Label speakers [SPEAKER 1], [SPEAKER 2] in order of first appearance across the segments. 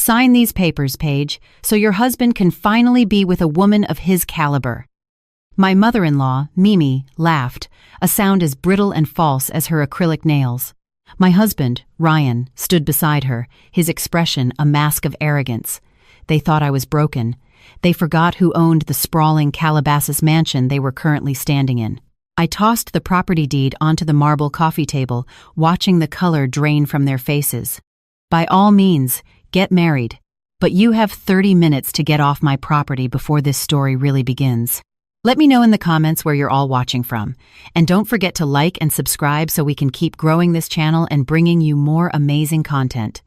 [SPEAKER 1] Sign these papers, Paige, so your husband can finally be with a woman of his caliber. My mother-in-law, Mimi, laughed, a sound as brittle and false as her acrylic nails. My husband, Ryan, stood beside her, his expression a mask of arrogance. They thought I was broken. They forgot who owned the sprawling Calabasas mansion they were currently standing in. I tossed the property deed onto the marble coffee table, watching the color drain from their faces. By all means, get married. But you have 30 minutes to get off my property before this story really begins. Let me know in the comments where you're all watching from. And don't forget to like and subscribe so we can keep growing this channel and bringing you more amazing content.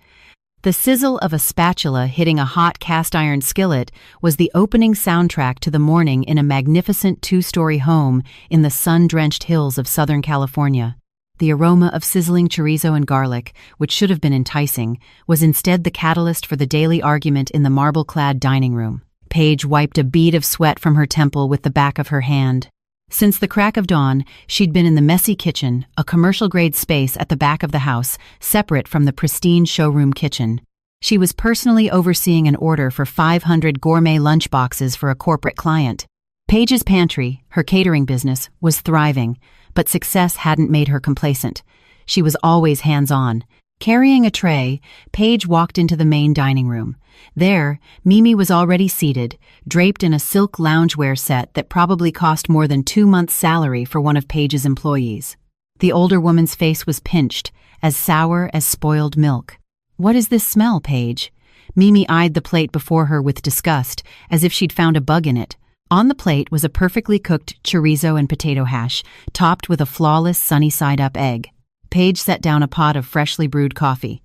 [SPEAKER 1] The sizzle of a spatula hitting a hot cast-iron skillet was the opening soundtrack to the morning in a magnificent two-story home in the sun-drenched hills of Southern California. The aroma of sizzling chorizo and garlic, which should have been enticing, was instead the catalyst for the daily argument in the marble-clad dining room. Paige wiped a bead of sweat from her temple with the back of her hand. Since the crack of dawn, she'd been in the messy kitchen, a commercial-grade space at the back of the house, separate from the pristine showroom kitchen. She was personally overseeing an order for 500 gourmet lunchboxes for a corporate client. Paige's Pantry, her catering business, was thriving, but success hadn't made her complacent. She was always hands-on. Carrying a tray, Paige walked into the main dining room. There, Mimi was already seated, draped in a silk loungewear set that probably cost more than 2 months' salary for one of Paige's employees. The older woman's face was pinched, as sour as spoiled milk. "What is this smell, Paige?" Mimi eyed the plate before her with disgust, as if she'd found a bug in it. On the plate was a perfectly cooked chorizo and potato hash, topped with a flawless sunny-side-up egg. Paige set down a pot of freshly brewed coffee.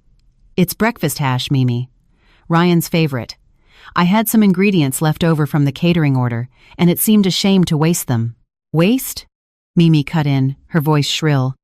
[SPEAKER 1] "It's breakfast hash, Mimi. Ryan's favorite. I had some ingredients left over from the catering order, and it seemed a shame to waste them." "Waste?" Mimi cut in, her voice shrill.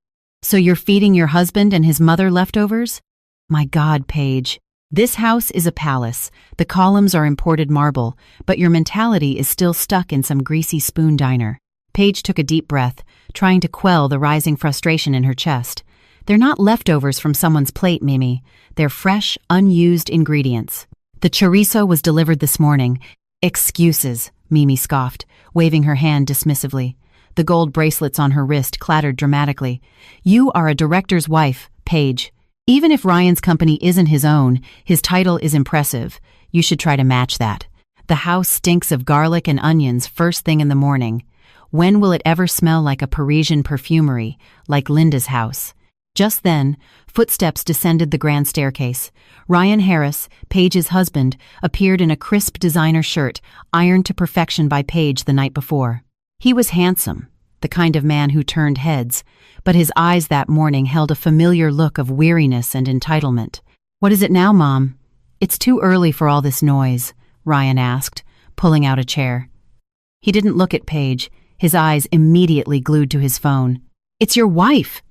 [SPEAKER 1] "So you're feeding your husband and his mother leftovers? My God, Paige. This house is a palace. The columns are imported marble, but your mentality is still stuck in some greasy spoon diner." Paige took a deep breath, trying to quell the rising frustration in her chest. "They're not leftovers from someone's plate, Mimi. They're fresh, unused ingredients. The chorizo was delivered this morning." "Excuses," Mimi scoffed, waving her hand dismissively. The gold bracelets on her wrist clattered dramatically. "You are a director's wife, Paige. Even if Ryan's company isn't his own, his title is impressive. You should try to match that. The house stinks of garlic and onions first thing in the morning. When will it ever smell like a Parisian perfumery, like Linda's house?" Just then, footsteps descended the grand staircase. Ryan Harris, Paige's husband, appeared in a crisp designer shirt, ironed to perfection by Paige the night before. He was handsome, the kind of man who turned heads, but his eyes that morning held a familiar look of weariness and entitlement. "What is it now, Mom?" "It's too early for all this noise," Ryan asked, pulling out a chair. He didn't look at Paige, his eyes immediately glued to his phone. "It's your wife!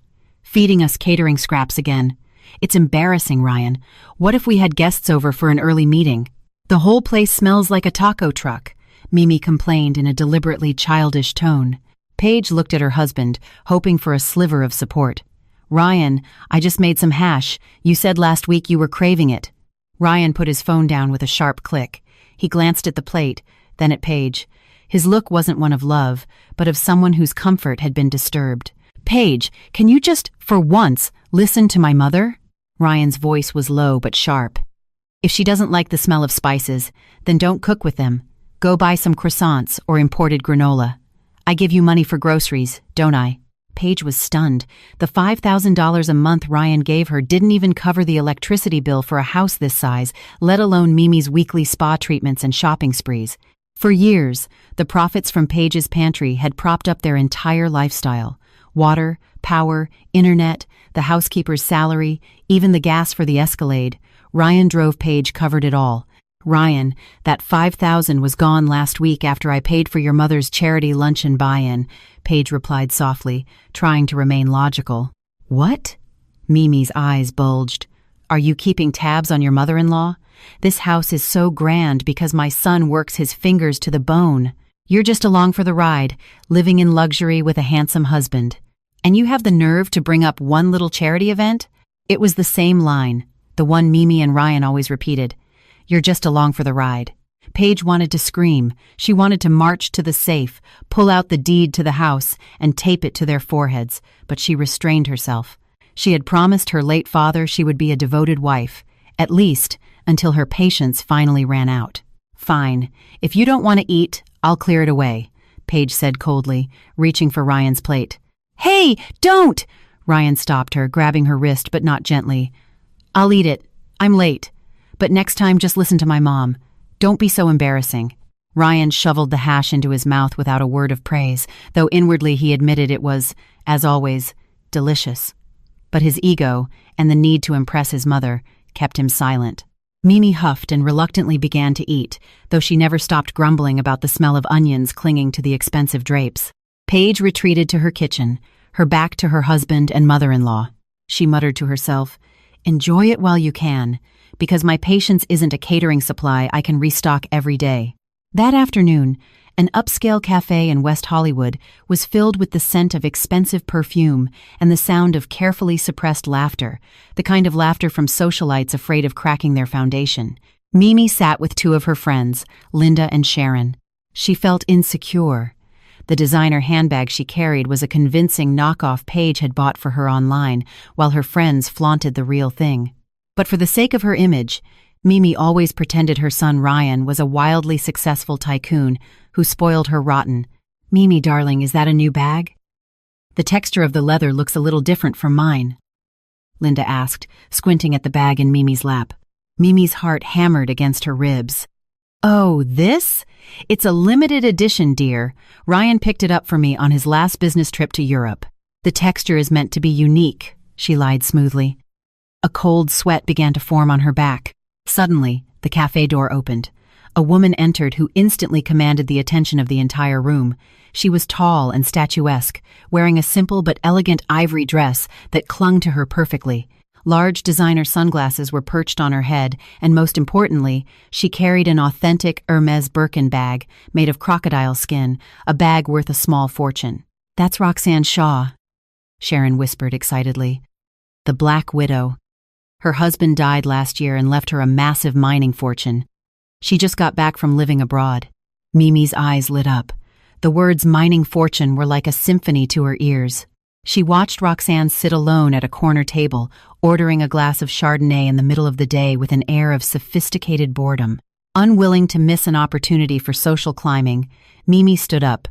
[SPEAKER 1] Feeding us catering scraps again. It's embarrassing, Ryan. What if we had guests over for an early meeting?" "The whole place smells like a taco truck," Mimi complained in a deliberately childish tone. Paige looked at her husband, hoping for a sliver of support. "Ryan, I just made some hash. You said last week you were craving it." Ryan put his phone down with a sharp click. He glanced at the plate, then at Paige. His look wasn't one of love, but of someone whose comfort had been disturbed. "Paige, can you just, for once, listen to my mother?" Ryan's voice was low but sharp. "If she doesn't like the smell of spices, then don't cook with them. Go buy some croissants or imported granola. I give you money for groceries, don't I?" Paige was stunned. The $5,000 a month Ryan gave her didn't even cover the electricity bill for a house this size, let alone Mimi's weekly spa treatments and shopping sprees. For years, the profits from Paige's Pantry had propped up their entire lifestyle. Water, power, internet, the housekeeper's salary, even the gas for the Escalade. Ryan drove Paige covered it all. "Ryan, that $5,000 was gone last week after I paid for your mother's charity luncheon buy-in," Paige replied softly, trying to remain logical. "What?" Mimi's eyes bulged. "Are you keeping tabs on your mother-in-law? This house is so grand because my son works his fingers to the bone. You're just along for the ride, living in luxury with a handsome husband. And you have the nerve to bring up one little charity event?" It was the same line, the one Mimi and Ryan always repeated. You're just along for the ride." Paige wanted to scream. She wanted to march to the safe, pull out the deed to the house, and tape it to their foreheads, but she restrained herself. She had promised her late father she would be a devoted wife, at least until her patience finally ran out. "Fine. If you don't want to eat, I'll clear it away," Paige said coldly, reaching for Ryan's plate. "Hey, don't!" Ryan stopped her, grabbing her wrist, but not gently. "I'll eat it. I'm late. But next time, just listen to my mom. Don't be so embarrassing." Ryan shoveled the hash into his mouth without a word of praise, though inwardly he admitted it was, as always, delicious. But his ego, and the need to impress his mother, kept him silent. Mimi huffed and reluctantly began to eat, though she never stopped grumbling about the smell of onions clinging to the expensive drapes. Paige retreated to her kitchen, her back to her husband and mother-in-law. She muttered to herself, "Enjoy it while you can, because my patience isn't a catering supply I can restock every day." That afternoon, an upscale cafe in West Hollywood was filled with the scent of expensive perfume and the sound of carefully suppressed laughter, the kind of laughter from socialites afraid of cracking their foundation. Mimi sat with two of her friends, Linda and Sharon. She felt insecure. The designer handbag she carried was a convincing knockoff Paige had bought for her online, while her friends flaunted the real thing. But for the sake of her image, Mimi always pretended her son Ryan was a wildly successful tycoon who spoiled her rotten. "Mimi, darling, is that a new bag?" "The texture of the leather looks a little different from mine," Linda asked, squinting at the bag in Mimi's lap. Mimi's heart hammered against her ribs. "Oh, this? It's a limited edition, dear. Ryan picked it up for me on his last business trip to Europe. The texture is meant to be unique," she lied smoothly. A cold sweat began to form on her back. Suddenly, the cafe door opened. A woman entered who instantly commanded the attention of the entire room. She was tall and statuesque, wearing a simple but elegant ivory dress that clung to her perfectly. Large designer sunglasses were perched on her head, and most importantly, she carried an authentic Hermes Birkin bag made of crocodile skin, a bag worth a small fortune. "That's Roxanne Shaw," Sharon whispered excitedly. "The Black Widow. Her husband died last year and left her a massive mining fortune. She just got back from living abroad." Mimi's eyes lit up. The words mining fortune were like a symphony to her ears. She watched Roxanne sit alone at a corner table, ordering a glass of Chardonnay in the middle of the day with an air of sophisticated boredom. Unwilling to miss an opportunity for social climbing, Mimi stood up.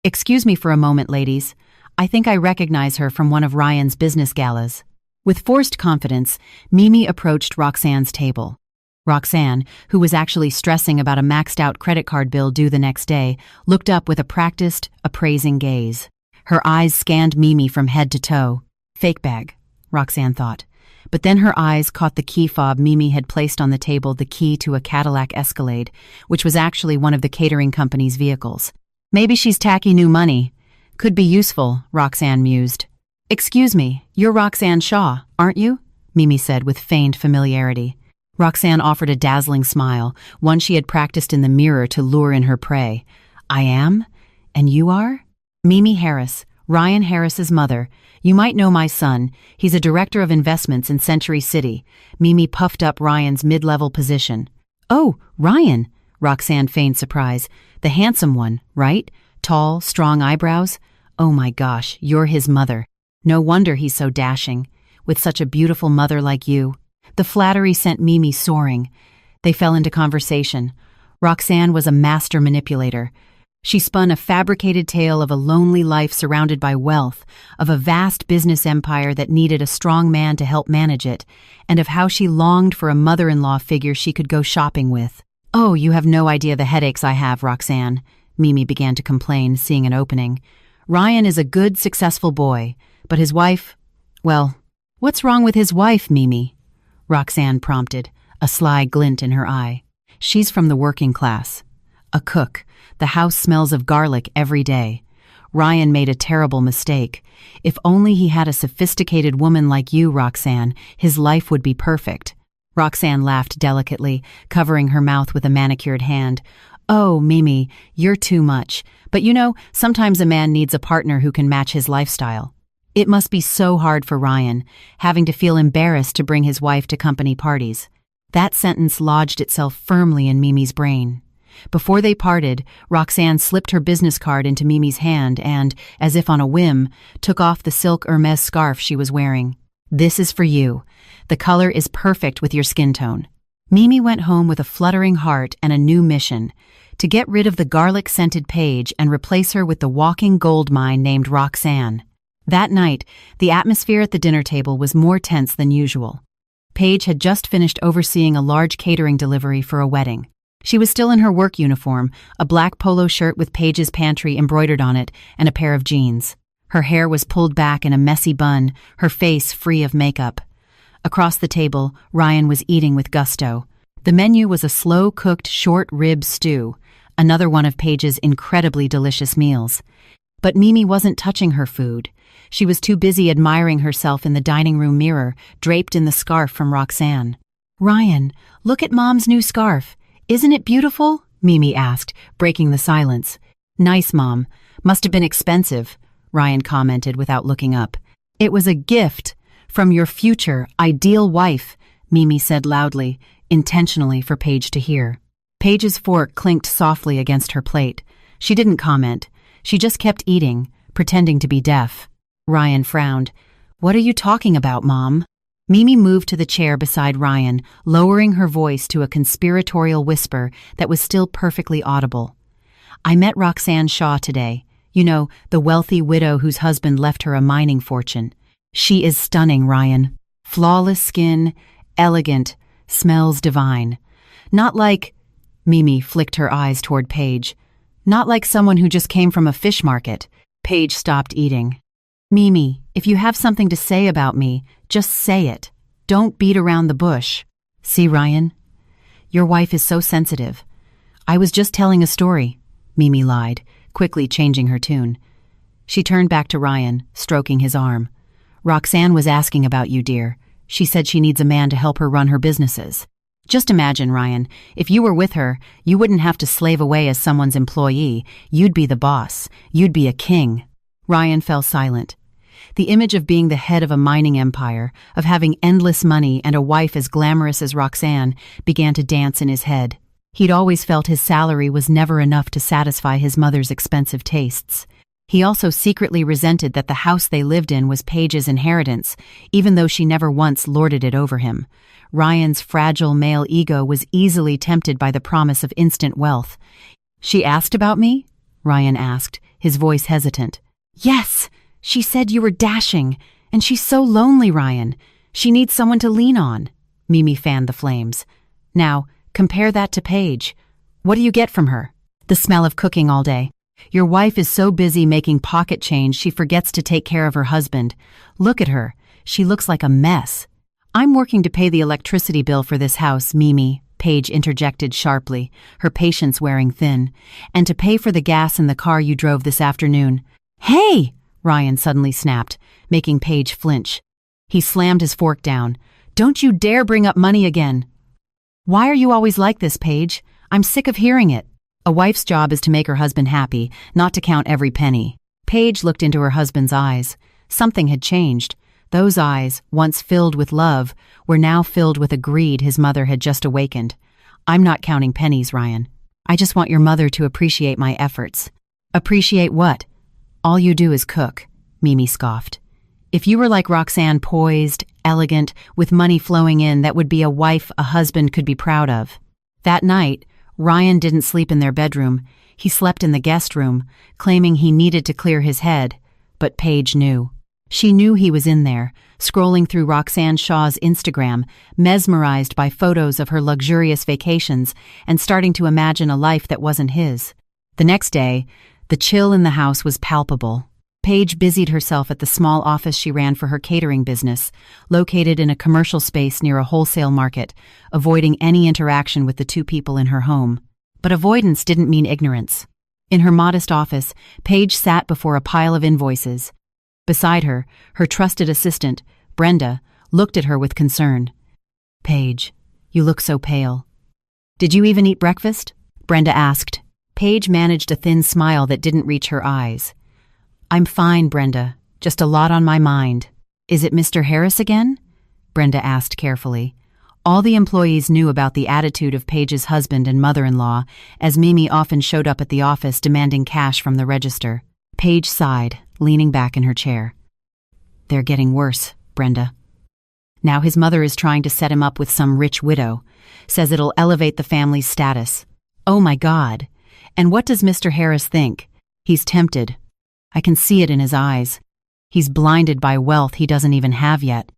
[SPEAKER 1] "Excuse me for a moment, ladies. I think I recognize her from one of Ryan's business galas." With forced confidence, Mimi approached Roxanne's table. Roxanne, who was actually stressing about a maxed-out credit card bill due the next day, looked up with a practiced, appraising gaze. Her eyes scanned Mimi from head to toe. "Fake bag," Roxanne thought. But then her eyes caught the key fob Mimi had placed on the table, the key to a Cadillac Escalade, which was actually one of the catering company's vehicles. "Maybe she's tacky new money. Could be useful," Roxanne mused. "Excuse me, you're Roxanne Shaw, aren't you?" Mimi said with feigned familiarity. Roxanne offered a dazzling smile, one she had practiced in the mirror to lure in her prey. "I am? And you are?" "Mimi Harris, Ryan Harris's mother. You might know my son. He's a director of investments in Century City." Mimi puffed up Ryan's mid-level position. "Oh, Ryan," Roxanne feigned surprise. "The handsome one, right? Tall, strong eyebrows? Oh my gosh, you're his mother. No wonder he's so dashing, with such a beautiful mother like you." The flattery sent Mimi soaring. They fell into conversation. Roxanne was a master manipulator. She spun a fabricated tale of a lonely life surrounded by wealth, of a vast business empire that needed a strong man to help manage it, and of how she longed for a mother-in-law figure she could go shopping with. "Oh, you have no idea the headaches I have, Roxanne," Mimi began to complain, seeing an opening. "Ryan is a good, successful boy, but his wife, well, what's wrong with his wife, Mimi?" Roxanne prompted, a sly glint in her eye. "She's from the working class. A cook. The house smells of garlic every day. Ryan made a terrible mistake. If only he had a sophisticated woman like you, Roxanne, his life would be perfect." Roxanne laughed delicately, covering her mouth with a manicured hand. "Oh, Mimi, you're too much. But you know, sometimes a man needs a partner who can match his lifestyle. It must be so hard for Ryan, having to feel embarrassed to bring his wife to company parties." That sentence lodged itself firmly in Mimi's brain. Before they parted, Roxanne slipped her business card into Mimi's hand and, as if on a whim, took off the silk Hermes scarf she was wearing. "This is for you. The color is perfect with your skin tone." Mimi went home with a fluttering heart and a new mission: to get rid of the garlic-scented Paige and replace her with the walking gold mine named Roxanne. That night, the atmosphere at the dinner table was more tense than usual. Paige had just finished overseeing a large catering delivery for a wedding. She was still in her work uniform, a black polo shirt with Paige's Pantry embroidered on it, and a pair of jeans. Her hair was pulled back in a messy bun, her face free of makeup. Across the table, Ryan was eating with gusto. The menu was a slow-cooked short rib stew, another one of Paige's incredibly delicious meals. But Mimi wasn't touching her food. She was too busy admiring herself in the dining room mirror, draped in the scarf from Roxanne. "Ryan, look at Mom's new scarf. Isn't it beautiful?" Mimi asked, breaking the silence. "Nice, Mom. Must have been expensive," Ryan commented without looking up. "It was a gift from your future, ideal wife," Mimi said loudly, intentionally for Paige to hear. Paige's fork clinked softly against her plate. She didn't comment. She just kept eating, pretending to be deaf. Ryan frowned. "What are you talking about, Mom?" Mimi moved to the chair beside Ryan, lowering her voice to a conspiratorial whisper that was still perfectly audible. "I met Roxanne Shaw today. You know, the wealthy widow whose husband left her a mining fortune. She is stunning, Ryan. Flawless skin, elegant, smells divine. Not like—" Mimi flicked her eyes toward Paige. "Not like someone who just came from a fish market." Paige stopped eating. "Mimi, if you have something to say about me, just say it. Don't beat around the bush." "See, Ryan? Your wife is so sensitive." "I was just telling a story," Mimi lied, quickly changing her tune. She turned back to Ryan, stroking his arm. "Roxanne was asking about you, dear. She said she needs a man to help her run her businesses. Just imagine, Ryan, if you were with her, you wouldn't have to slave away as someone's employee. You'd be the boss. You'd be a king." Ryan fell silent. The image of being the head of a mining empire, of having endless money and a wife as glamorous as Roxanne, began to dance in his head. He'd always felt his salary was never enough to satisfy his mother's expensive tastes. He also secretly resented that the house they lived in was Paige's inheritance, even though she never once lorded it over him. Ryan's fragile male ego was easily tempted by the promise of instant wealth. "She asked about me?" Ryan asked, his voice hesitant. "Yes, she said you were dashing, and she's so lonely, Ryan. She needs someone to lean on." Mimi fanned the flames. "Now, compare that to Paige. What do you get from her? The smell of cooking all day. Your wife is so busy making pocket change she forgets to take care of her husband. Look at her. She looks like a mess." "I'm working to pay the electricity bill for this house, Mimi," Paige interjected sharply, her patience wearing thin, "and to pay for the gas in the car you drove this afternoon." "Hey!" Ryan suddenly snapped, making Paige flinch. He slammed his fork down. "Don't you dare bring up money again." "Why are you always like this, Paige? I'm sick of hearing it." "A wife's job is to make her husband happy, not to count every penny." Paige looked into her husband's eyes. Something had changed. Those eyes, once filled with love, were now filled with a greed his mother had just awakened. "I'm not counting pennies, Ryan. I just want your mother to appreciate my efforts." "Appreciate what?" "All you do is cook," Mimi scoffed. "If you were like Roxanne, poised, elegant, with money flowing in, that would be a wife a husband could be proud of." That night, Ryan didn't sleep in their bedroom. He slept in the guest room, claiming he needed to clear his head. But Paige knew. She knew he was in there, scrolling through Roxanne Shaw's Instagram, mesmerized by photos of her luxurious vacations and starting to imagine a life that wasn't his. The next day, the chill in the house was palpable. Paige busied herself at the small office she ran for her catering business, located in a commercial space near a wholesale market, avoiding any interaction with the two people in her home. But avoidance didn't mean ignorance. In her modest office, Paige sat before a pile of invoices. Beside her, her trusted assistant, Brenda, looked at her with concern. "Paige, you look so pale." "Did you even eat breakfast?" Brenda asked. Paige managed a thin smile that didn't reach her eyes. "I'm fine, Brenda. Just a lot on my mind." "Is it Mr. Harris again?" Brenda asked carefully. All the employees knew about the attitude of Paige's husband and mother-in-law, as Mimi often showed up at the office demanding cash from the register. Paige sighed, leaning back in her chair. "They're getting worse, Brenda. Now his mother is trying to set him up with some rich widow, says it'll elevate the family's status. Oh my God. And what does Mr. Harris think? He's tempted. I can see it in his eyes. He's blinded by wealth he doesn't even have yet."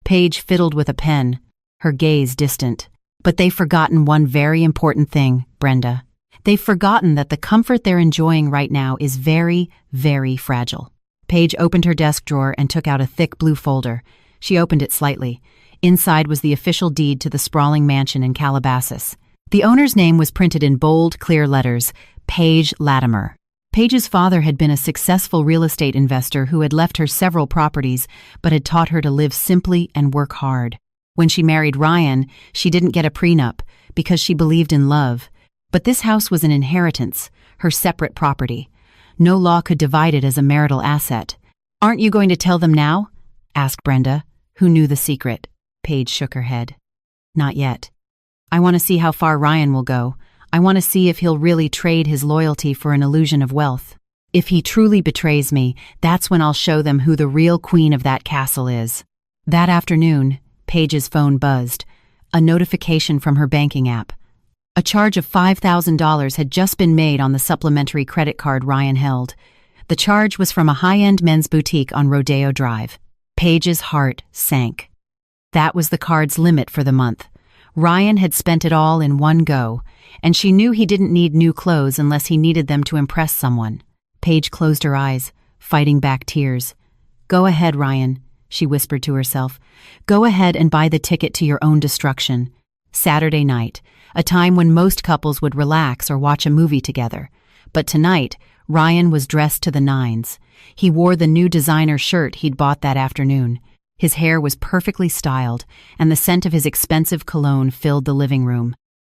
[SPEAKER 1] Paige fiddled with a pen, her gaze distant. "But they've forgotten one very important thing, Brenda. They've forgotten that the comfort they're enjoying right now is very, very fragile." Paige opened her desk drawer and took out a thick blue folder. She opened it slightly. Inside was the official deed to the sprawling mansion in Calabasas. The owner's name was printed in bold, clear letters, Paige Latimer. Paige's father had been a successful real estate investor who had left her several properties but had taught her to live simply and work hard. When she married Ryan, she didn't get a prenup because she believed in love. But this house was an inheritance, her separate property. No law could divide it as a marital asset. "Aren't you going to tell them now?" asked Brenda, who knew the secret. Paige shook her head. "Not yet. I want to see how far Ryan will go. I want to see if he'll really trade his loyalty for an illusion of wealth. If he truly betrays me, that's when I'll show them who the real queen of that castle is." That afternoon, Paige's phone buzzed. A notification from her banking app. A charge of $5,000 had just been made on the supplementary credit card Ryan held. The charge was from a high-end men's boutique on Rodeo Drive. Paige's heart sank. That was the card's limit for the month. Ryan had spent it all in one go, and she knew he didn't need new clothes unless he needed them to impress someone. Paige closed her eyes, fighting back tears. "Go ahead, Ryan," she whispered to herself. "Go ahead and buy the ticket to your own destruction." Saturday night, a time when most couples would relax or watch a movie together. But tonight, Ryan was dressed to the nines. He wore the new designer shirt he'd bought that afternoon. His hair was perfectly styled, and the scent of his expensive cologne filled the living room.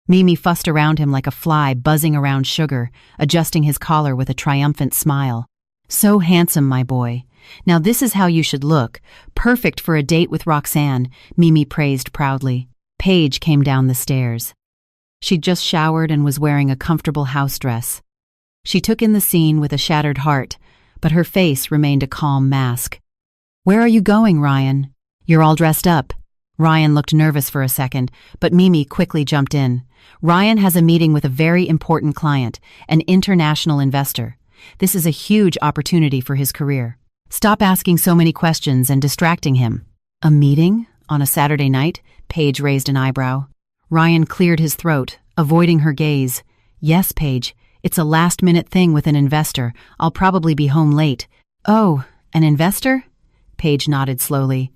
[SPEAKER 1] Mimi fussed around him like a fly buzzing around sugar, adjusting his collar with a triumphant smile. "So handsome, my boy. Now this is how you should look. Perfect for a date with Roxanne," Mimi praised proudly. Paige came down the stairs. She'd just showered and was wearing a comfortable house dress. She took in the scene with a shattered heart, but her face remained a calm mask. "Where are you going, Ryan? You're all dressed up." Ryan looked nervous for a second, but Mimi quickly jumped in. "Ryan has a meeting with a very important client, an international investor. This is a huge opportunity for his career. Stop asking so many questions and distracting him." "A meeting? On a Saturday night?" Paige raised an eyebrow. Ryan cleared his throat, avoiding her gaze. "Yes, Paige. It's a last-minute thing with an investor. I'll probably be home late." "Oh, an investor?" Paige nodded slowly.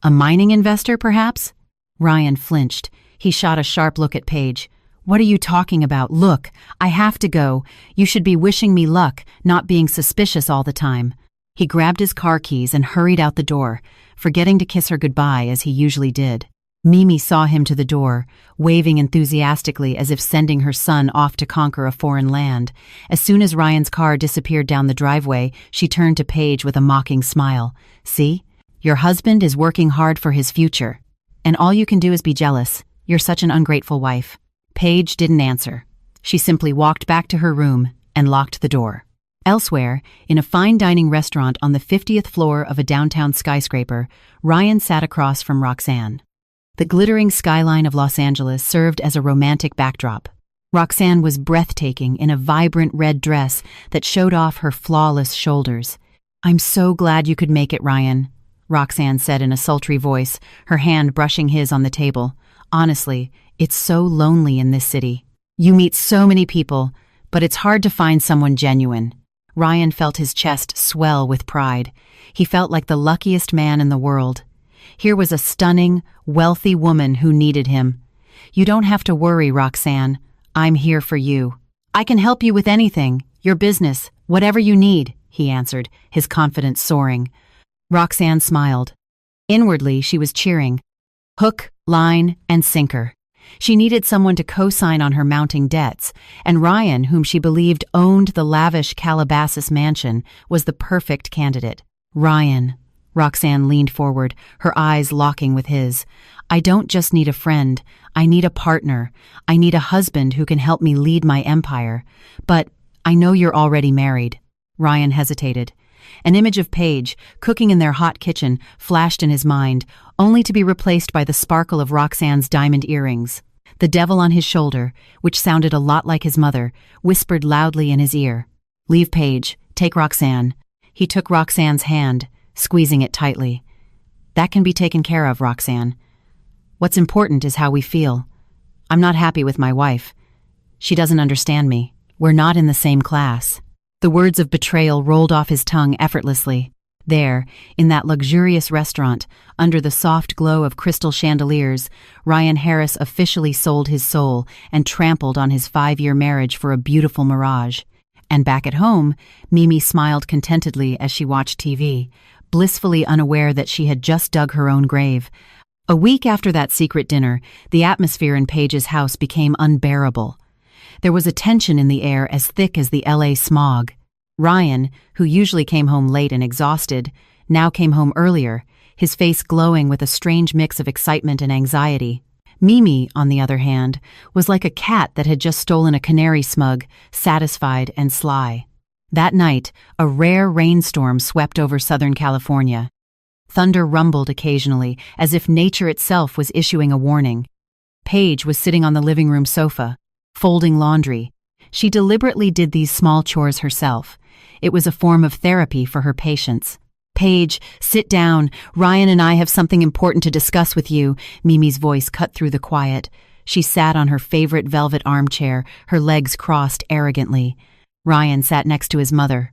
[SPEAKER 1] "A mining investor, perhaps?" Ryan flinched. He shot a sharp look at Paige. "What are you talking about? Look, I have to go. You should be wishing me luck, not being suspicious all the time." He grabbed his car keys and hurried out the door, forgetting to kiss her goodbye as he usually did. Mimi saw him to the door, waving enthusiastically as if sending her son off to conquer a foreign land. As soon as Ryan's car disappeared down the driveway, she turned to Paige with a mocking smile. "See? Your husband is working hard for his future. And all you can do is be jealous. You're such an ungrateful wife." Paige didn't answer. She simply walked back to her room and locked the door. Elsewhere, in a fine dining restaurant on the 50th floor of a downtown skyscraper, Ryan sat across from Roxanne. The glittering skyline of Los Angeles served as a romantic backdrop. Roxanne was breathtaking in a vibrant red dress that showed off her flawless shoulders. "I'm so glad you could make it, Ryan," Roxanne said in a sultry voice, her hand brushing his on the table. "Honestly, it's so lonely in this city. You meet so many people, but it's hard to find someone genuine." Ryan felt his chest swell with pride. He felt like the luckiest man in the world. Here was a stunning, wealthy woman who needed him. "You don't have to worry, Roxanne. I'm here for you. I can help you with anything, your business, whatever you need," he answered, his confidence soaring. Roxanne smiled. Inwardly, she was cheering. Hook, line, and sinker. She needed someone to co-sign on her mounting debts, and Ryan, whom she believed owned the lavish Calabasas mansion, was the perfect candidate. Ryan, Roxanne leaned forward, her eyes locking with his. I don't just need a friend. I need a partner. I need a husband who can help me lead my empire. But I know you're already married. Ryan hesitated. An image of Paige, cooking in their hot kitchen, flashed in his mind, only to be replaced by the sparkle of Roxanne's diamond earrings. The devil on his shoulder, which sounded a lot like his mother, whispered loudly in his ear. Leave Paige. Take Roxanne. He took Roxanne's hand, squeezing it tightly. That can be taken care of, Roxanne. What's important is how we feel. I'm not happy with my wife. She doesn't understand me. We're not in the same class. The words of betrayal rolled off his tongue effortlessly. There, in that luxurious restaurant, under the soft glow of crystal chandeliers, Ryan Harris officially sold his soul and trampled on his 5-year marriage for a beautiful mirage. And back at home, Mimi smiled contentedly as she watched TV, blissfully unaware that she had just dug her own grave. A week after that secret dinner, the atmosphere in Paige's house became unbearable. There was a tension in the air as thick as the LA smog. Ryan, who usually came home late and exhausted, now came home earlier, his face glowing with a strange mix of excitement and anxiety. Mimi, on the other hand, was like a cat that had just stolen a canary smug, satisfied and sly. That night, a rare rainstorm swept over Southern California. Thunder rumbled occasionally, as if nature itself was issuing a warning. Paige was sitting on the living room sofa, folding laundry. She deliberately did these small chores herself. It was a form of therapy for her patience. Paige, sit down. Ryan and I have something important to discuss with you. Mimi's voice cut through the quiet. She sat on her favorite velvet armchair, her legs crossed arrogantly. Ryan sat next to his mother,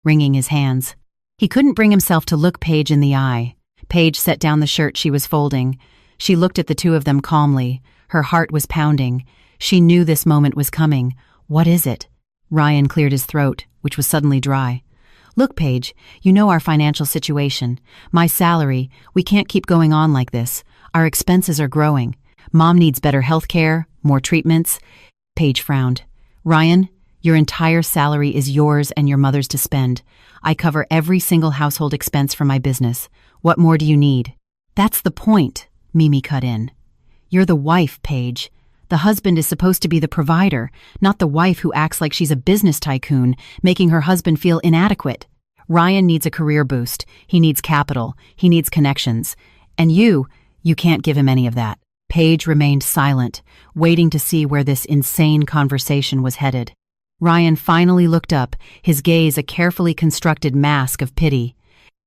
[SPEAKER 1] wringing his hands. He couldn't bring himself to look Paige in the eye. Paige set down the shirt she was folding. She looked at the two of them calmly. Her heart was pounding. She knew this moment was coming. What is it? Ryan cleared his throat, which was suddenly dry. Look, Paige, you know our financial situation. My salary, we can't keep going on like this. Our expenses are growing. Mom needs better health care, more treatments. Paige frowned. Ryan, your entire salary is yours and your mother's to spend. I cover every single household expense for my business. What more do you need? That's the point, Mimi cut in. You're the wife, Paige. The husband is supposed to be the provider, not the wife who acts like she's a business tycoon, making her husband feel inadequate. Ryan needs a career boost. He needs capital. He needs connections. And you can't give him any of that. Paige remained silent, waiting to see where this insane conversation was headed. Ryan finally looked up, his gaze a carefully constructed mask of pity.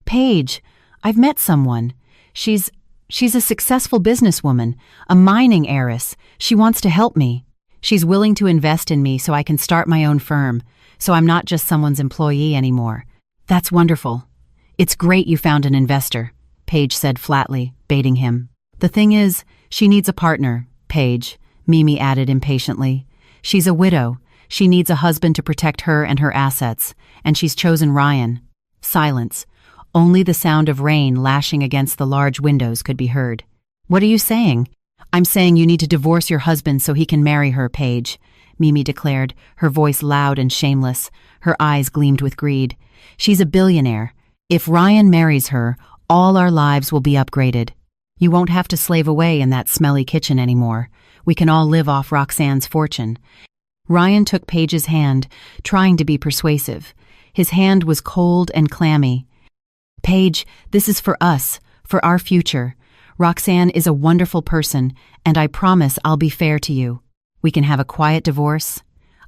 [SPEAKER 1] Paige, I've met someone. She's a successful businesswoman, a mining heiress. She wants to help me. She's willing to invest in me so I can start my own firm, so I'm not just someone's employee anymore. That's wonderful. It's great you found an investor, Paige said flatly, baiting him. The thing is, she needs a partner, Paige, Mimi added impatiently. She's a widow. She needs a husband to protect her and her assets, and she's chosen Ryan. Silence. Only the sound of rain lashing against the large windows could be heard. What are you saying? I'm saying you need to divorce your husband so he can marry her, Paige, Mimi declared, her voice loud and shameless. Her eyes gleamed with greed. She's a billionaire. If Ryan marries her, all our lives will be upgraded. You won't have to slave away in that smelly kitchen anymore. We can all live off Roxanne's fortune. Ryan took Paige's hand, trying to be persuasive. His hand was cold and clammy. Paige, this is for us, for our future. Roxanne is a wonderful person, and I promise I'll be fair to you. We can have a quiet divorce.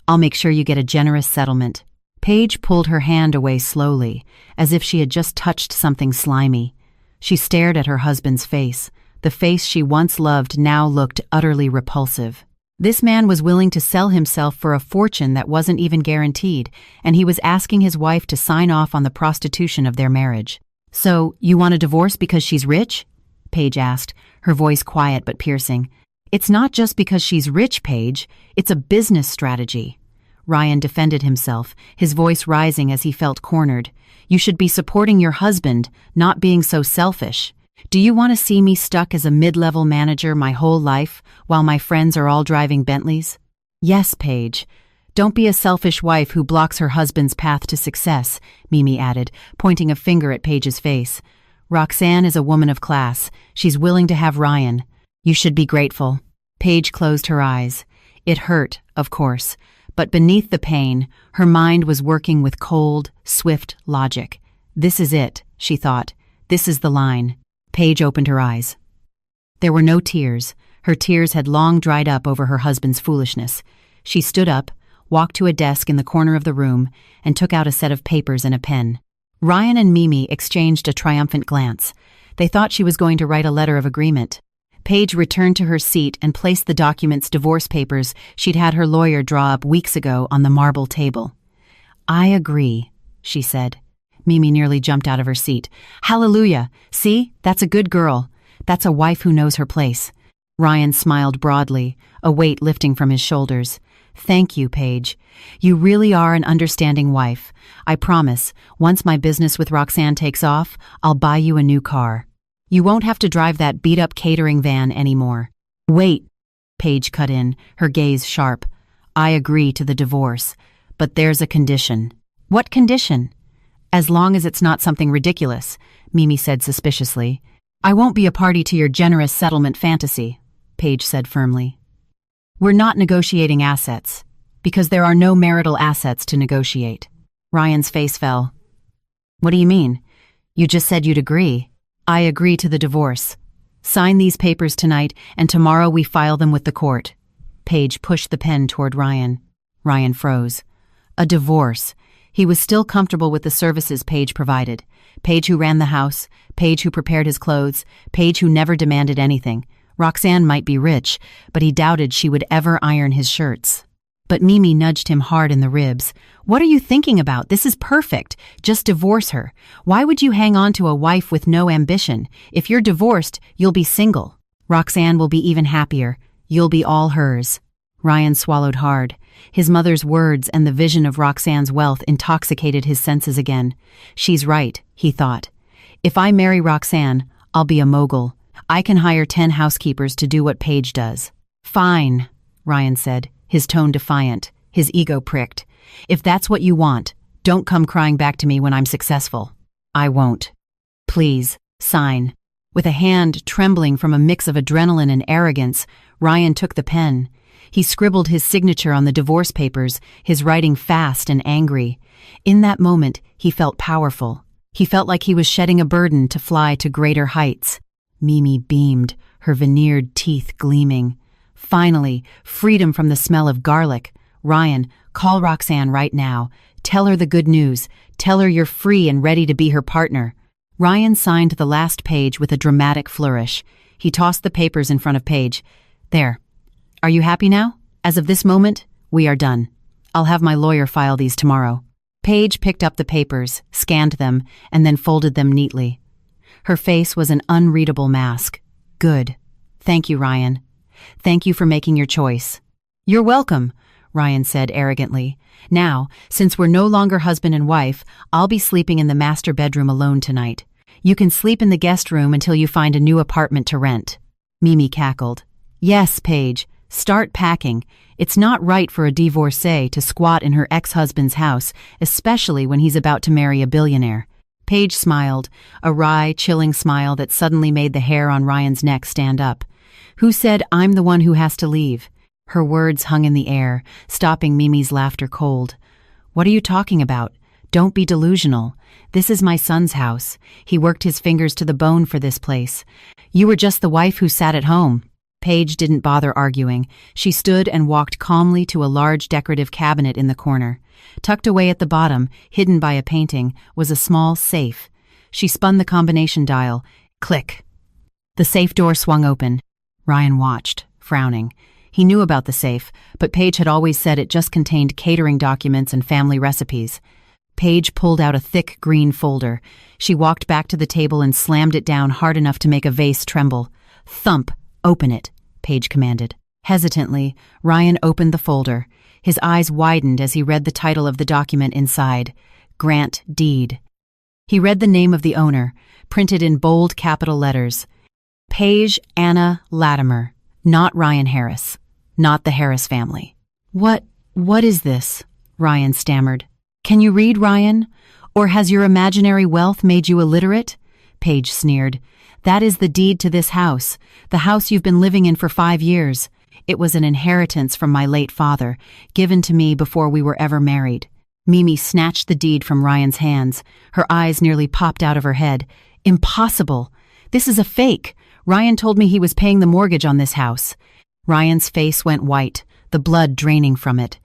[SPEAKER 1] I'll make sure you get a generous settlement. Paige pulled her hand away slowly, as if she had just touched something slimy. She stared at her husband's face. The face she once loved now looked utterly repulsive. This man was willing to sell himself for a fortune that wasn't even guaranteed, and he was asking his wife to sign off on the prostitution of their marriage. So, you want a divorce because she's rich? Paige asked, her voice quiet but piercing. It's not just because she's rich, Paige. It's a business strategy. Ryan defended himself, his voice rising as he felt cornered. You should be supporting your husband, not being so selfish. Do you want to see me stuck as a mid-level manager my whole life, while my friends are all driving Bentleys? Yes, Paige. Don't be a selfish wife who blocks her husband's path to success, Mimi added, pointing a finger at Paige's face. Roxanne is a woman of class. She's willing to have Ryan. You should be grateful. Paige closed her eyes. It hurt, of course, but beneath the pain, her mind was working with cold, swift logic. This is it, she thought. This is the line. Paige opened her eyes. There were no tears. Her tears had long dried up over her husband's foolishness. She stood up, walked to a desk in the corner of the room, and took out a set of papers and a pen. Ryan and Mimi exchanged a triumphant glance. They thought she was going to write a letter of agreement. Paige returned to her seat and placed the documents, divorce papers she'd had her lawyer draw up weeks ago, on the marble table. "I agree," she said. Mimi nearly jumped out of her seat. "Hallelujah! See? That's a good girl. That's a wife who knows her place." Ryan smiled broadly, a weight lifting from his shoulders. "Thank you, Paige. You really are an understanding wife. I promise, once my business with Roxanne takes off, I'll buy you a new car. You won't have to drive that beat-up catering van anymore." "Wait," Paige cut in, her gaze sharp. "I agree to the divorce, but there's a condition." "What condition?" "As long as it's not something ridiculous," Mimi said suspiciously. "I won't be a party to your generous settlement fantasy," Paige said firmly. "We're not negotiating assets, because there are no marital assets to negotiate." Ryan's face fell. "What do you mean? You just said you'd agree." "I agree to the divorce. Sign these papers tonight, and tomorrow we file them with the court." Paige pushed the pen toward Ryan. Ryan froze. A divorce. He was still comfortable with the services Paige provided. Paige who ran the house, Paige who prepared his clothes, Paige who never demanded anything. Roxanne might be rich, but he doubted she would ever iron his shirts. But Mimi nudged him hard in the ribs. "What are you thinking about? This is perfect. Just divorce her. Why would you hang on to a wife with no ambition? If you're divorced, you'll be single. Roxanne will be even happier. You'll be all hers." Ryan swallowed hard. His mother's words and the vision of Roxanne's wealth intoxicated his senses again. "She's right," he thought. "If I marry Roxanne, I'll be a mogul. I can hire 10 housekeepers to do what Paige does." "Fine," Ryan said, his tone defiant, his ego pricked. "If that's what you want, don't come crying back to me when I'm successful." "I won't." "Please, sign." With a hand trembling from a mix of adrenaline and arrogance, Ryan took the pen. He scribbled his signature on the divorce papers, his writing fast and angry. In that moment, he felt powerful. He felt like he was shedding a burden to fly to greater heights. Mimi beamed, her veneered teeth gleaming. Finally, freedom from the smell of garlic. "Ryan, call Roxanne right now. Tell her the good news. Tell her you're free and ready to be her partner." Ryan signed the last page with a dramatic flourish. He tossed the papers in front of Paige. "There. Are you happy now? As of this moment, we are done. I'll have my lawyer file these tomorrow." Paige picked up the papers, scanned them, and then folded them neatly. Her face was an unreadable mask. "Good. Thank you, Ryan. Thank you for making your choice." "You're welcome," Ryan said arrogantly. "Now, since we're no longer husband and wife, I'll be sleeping in the master bedroom alone tonight. You can sleep in the guest room until you find a new apartment to rent." Mimi cackled. "Yes, Paige. Start packing. It's not right for a divorcee to squat in her ex-husband's house, especially when he's about to marry a billionaire." Paige smiled, a wry, chilling smile that suddenly made the hair on Ryan's neck stand up. "Who said I'm the one who has to leave?" Her words hung in the air, stopping Mimi's laughter cold. "What are you talking about? Don't be delusional. This is my son's house. He worked his fingers to the bone for this place. You were just the wife who sat at home." Paige didn't bother arguing. She stood and walked calmly to a large decorative cabinet in the corner. Tucked away at the bottom, hidden by a painting, was a small safe. She spun the combination dial. Click. The safe door swung open. Ryan watched, frowning. He knew about the safe, but Paige had always said it just contained catering documents and family recipes. Paige pulled out a thick green folder. She walked back to the table and slammed it down hard enough to make a vase tremble. "Thump! Open it," Paige commanded. Hesitantly, Ryan opened the folder. His eyes widened as he read the title of the document inside, Grant Deed. He read the name of the owner, printed in bold capital letters. Paige Anna Latimer, not Ryan Harris, not the Harris family. What is this?" Ryan stammered. "Can you read, Ryan? Or has your imaginary wealth made you illiterate?" Paige sneered. That is the deed to this house, the house you've been living in for 5 years. It was an inheritance from my late father, given to me before we were ever married. Mimi snatched the deed from Ryan's hands. Her eyes nearly popped out of her head. Impossible! This is a fake! Ryan told me he was paying the mortgage on this house. Ryan's face went white, the blood draining from it.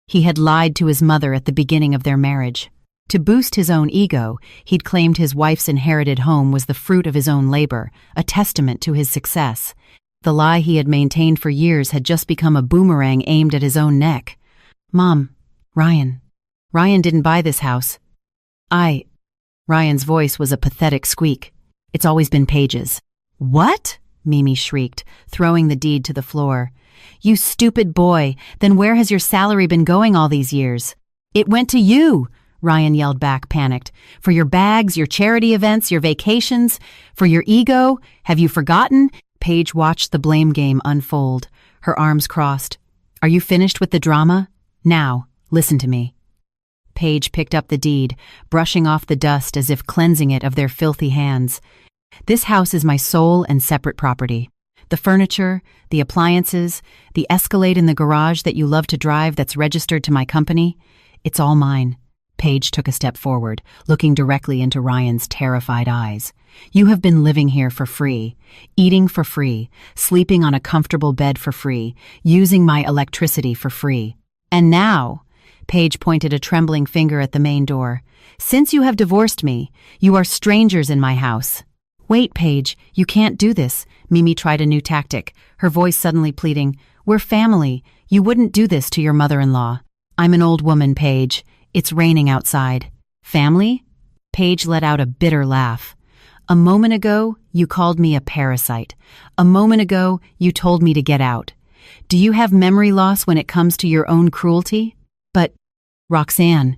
[SPEAKER 1] He had lied to his mother at the beginning of their marriage. To boost his own ego, he'd claimed his wife's inherited home was the fruit of his own labor, a testament to his success. The lie he had maintained for years had just become a boomerang aimed at his own neck. Mom, Ryan didn't buy this house. Ryan's voice was a pathetic squeak. It's always been Paige's. What? Mimi shrieked, throwing the deed to the floor. You stupid boy, then where has your salary been going all these years? It went to you, Ryan yelled back, panicked. For your bags, your charity events, your vacations, for your ego, have you forgotten? Paige watched the blame game unfold, her arms crossed. Are you finished with the drama? Now, listen to me. Paige picked up the deed, brushing off the dust as if cleansing it of their filthy hands. This house is my sole and separate property. The furniture, the appliances, the Escalade in the garage that you love to drive that's registered to my company, it's all mine. Paige took a step forward, looking directly into Ryan's terrified eyes. You have been living here for free, eating for free, sleeping on a comfortable bed for free, using my electricity for free. And now, Paige pointed a trembling finger at the main door, since you have divorced me, you are strangers in my house. Wait, Paige, you can't do this. Mimi tried a new tactic, her voice suddenly pleading. We're family. You wouldn't do this to your mother-in-law. I'm an old woman, Paige. It's raining outside. Family? Paige let out a bitter laugh. A moment ago, you called me a parasite. A moment ago, you told me to get out. Do you have memory loss when it comes to your own cruelty? But, Roxanne,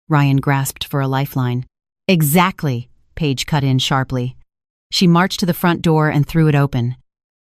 [SPEAKER 1] Ryan grasped for a lifeline. Exactly, Paige cut in sharply. She marched to the front door and threw it open.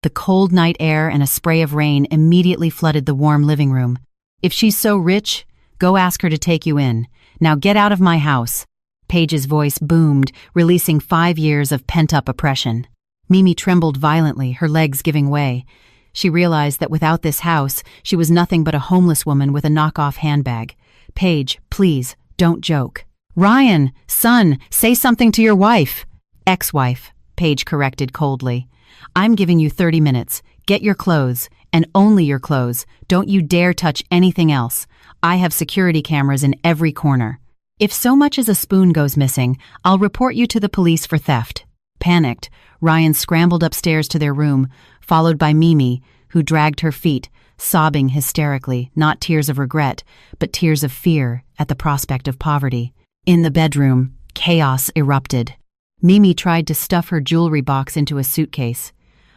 [SPEAKER 1] The cold night air and a spray of rain immediately flooded the warm living room. If she's so rich, go ask her to take you in. Now get out of my house. Paige's voice boomed, releasing 5 years of pent-up oppression. Mimi trembled violently, her legs giving way. She realized that without this house, she was nothing but a homeless woman with a knockoff handbag. Paige, please, don't joke. Ryan, son, say something to your wife. Ex-wife, Paige corrected coldly. I'm giving you 30 minutes. Get your clothes, and only your clothes. Don't you dare touch anything else. I have security cameras in every corner. If so much as a spoon goes missing, I'll report you to the police for theft. Panicked, Ryan scrambled upstairs to their room, followed by Mimi, who dragged her feet, sobbing hysterically, not tears of regret, but tears of fear at the prospect of poverty. In the bedroom, chaos erupted. Mimi tried to stuff her jewelry box into a suitcase.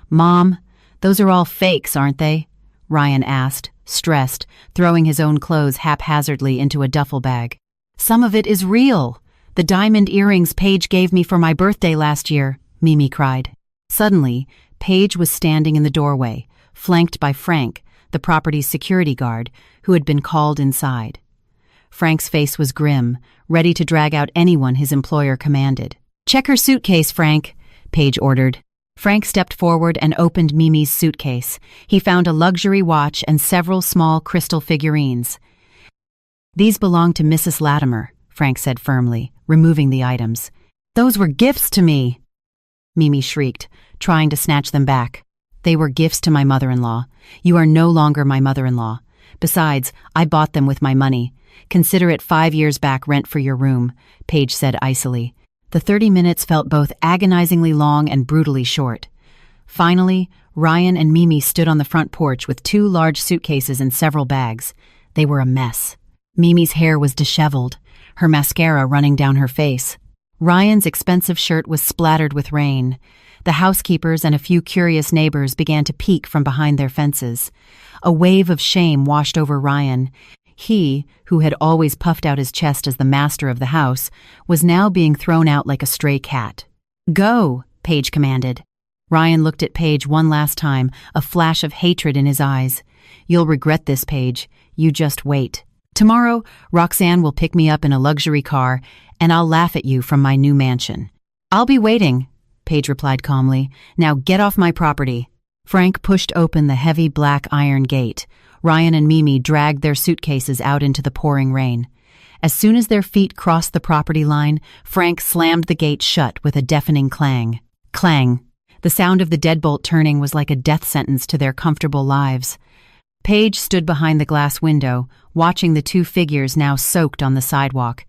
[SPEAKER 1] Mom, those are all fakes, aren't they? Ryan asked, stressed, throwing his own clothes haphazardly into a duffel bag. Some of it is real. The diamond earrings Paige gave me for my birthday last year, Mimi cried. Suddenly, Paige was standing in the doorway, flanked by Frank, the property's security guard, who had been called inside. Frank's face was grim, ready to drag out anyone his employer commanded. Check her suitcase, Frank, Paige ordered. Frank stepped forward and opened Mimi's suitcase. He found a luxury watch and several small crystal figurines. These belong to Mrs. Latimer, Frank said firmly, removing the items. Those were gifts to me, Mimi shrieked, trying to snatch them back. They were gifts to my mother-in-law. You are no longer my mother-in-law. Besides, I bought them with my money. Consider it 5 years back rent for your room, Paige said icily. The 30 minutes felt both agonizingly long and brutally short. Finally, Ryan and Mimi stood on the front porch with 2 large suitcases and several bags. They were a mess. Mimi's hair was disheveled, her mascara running down her face. Ryan's expensive shirt was splattered with rain. The housekeepers and a few curious neighbors began to peek from behind their fences. A wave of shame washed over Ryan. He, who had always puffed out his chest as the master of the house, was now being thrown out like a stray cat. Go, Paige commanded. Ryan looked at Paige one last time, a flash of hatred in his eyes. You'll regret this, Paige. You just wait. Tomorrow, Roxanne will pick me up in a luxury car, and I'll laugh at you from my new mansion. "I'll be waiting," Paige replied calmly. "Now get off my property." Frank pushed open the heavy black iron gate. Ryan and Mimi dragged their suitcases out into the pouring rain. As soon as their feet crossed the property line, Frank slammed the gate shut with a deafening clang. Clang. The sound of the deadbolt turning was like a death sentence to their comfortable lives. Paige stood behind the glass window, watching the two figures now soaked on the sidewalk.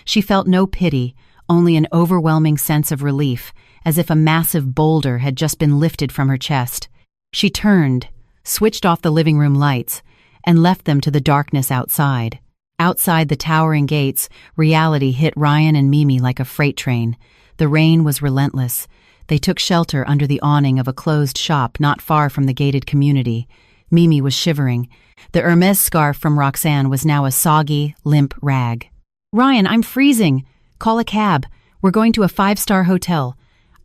[SPEAKER 1] She felt no pity, only an overwhelming sense of relief, as if a massive boulder had just been lifted from her chest. She turned, switched off the living room lights, and left them to the darkness outside. Outside the towering gates, reality hit Ryan and Mimi like a freight train. The rain was relentless. They took shelter under the awning of a closed shop not far from the gated community. Mimi was shivering. The Hermes scarf from Roxanne was now a soggy, limp rag. "Ryan, I'm freezing. Call a cab. We're going to a 5-star hotel.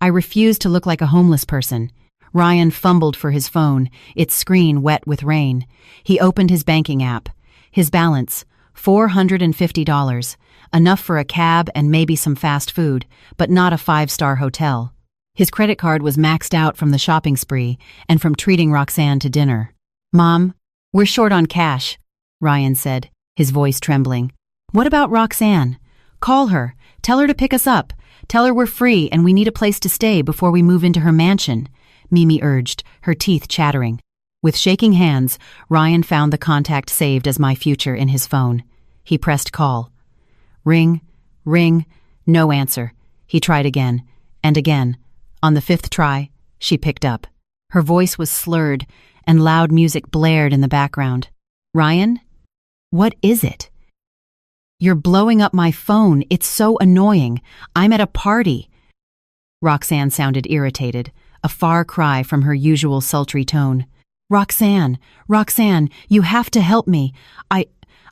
[SPEAKER 1] I refuse to look like a homeless person." Ryan fumbled for his phone, its screen wet with rain. He opened his banking app. His balance, $450. Enough for a cab and maybe some fast food, but not a 5-star hotel. His credit card was maxed out from the shopping spree and from treating Roxanne to dinner. "Mom, we're short on cash," Ryan said, his voice trembling. "What about Roxanne? Call her. Tell her to pick us up. Tell her we're free and we need a place to stay before we move into her mansion," Mimi urged, her teeth chattering. With shaking hands, Ryan found the contact saved as My Future in his phone. He pressed call. Ring, ring, no answer. He tried again, and again. On the 5th try, she picked up. Her voice was slurred, and loud music blared in the background. "Ryan? What is it?" "You're blowing up my phone. It's so annoying. I'm at a party." Roxanne sounded irritated, a far cry from her usual sultry tone. Roxanne, you have to help me.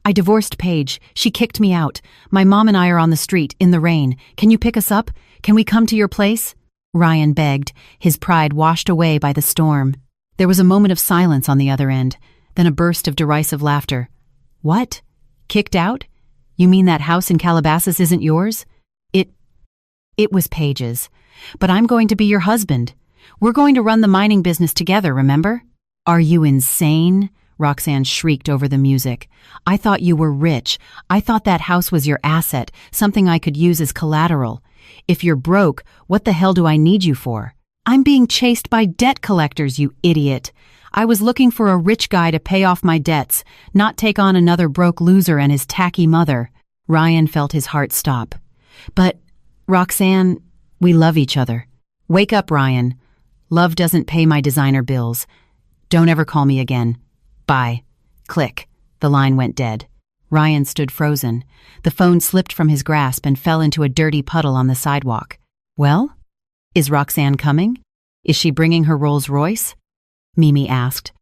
[SPEAKER 1] I divorced Paige. She kicked me out. My mom and I are on the street, in the rain. Can you pick us up? Can we come to your place?" Ryan begged, his pride washed away by the storm. There was a moment of silence on the other end, then a burst of derisive laughter. "What? Kicked out? You mean that house in Calabasas isn't yours?" It was Paige's. "But I'm going to be your husband. We're going to run the mining business together, remember?" "Are you insane?" Roxanne shrieked over the music. "I thought you were rich. I thought that house was your asset, something I could use as collateral. If you're broke, what the hell do I need you for?" "I'm being chased by debt collectors, you idiot. I was looking for a rich guy to pay off my debts, not take on another broke loser and his tacky mother." Ryan felt his heart stop. "But, Roxanne, we love each other." "Wake up, Ryan. Love doesn't pay my designer bills. Don't ever call me again. Bye." Click. The line went dead. Ryan stood frozen. The phone slipped from his grasp and fell into a dirty puddle on the sidewalk. "Well? Is Roxanne coming? Is she bringing her Rolls Royce?" Mimi asked,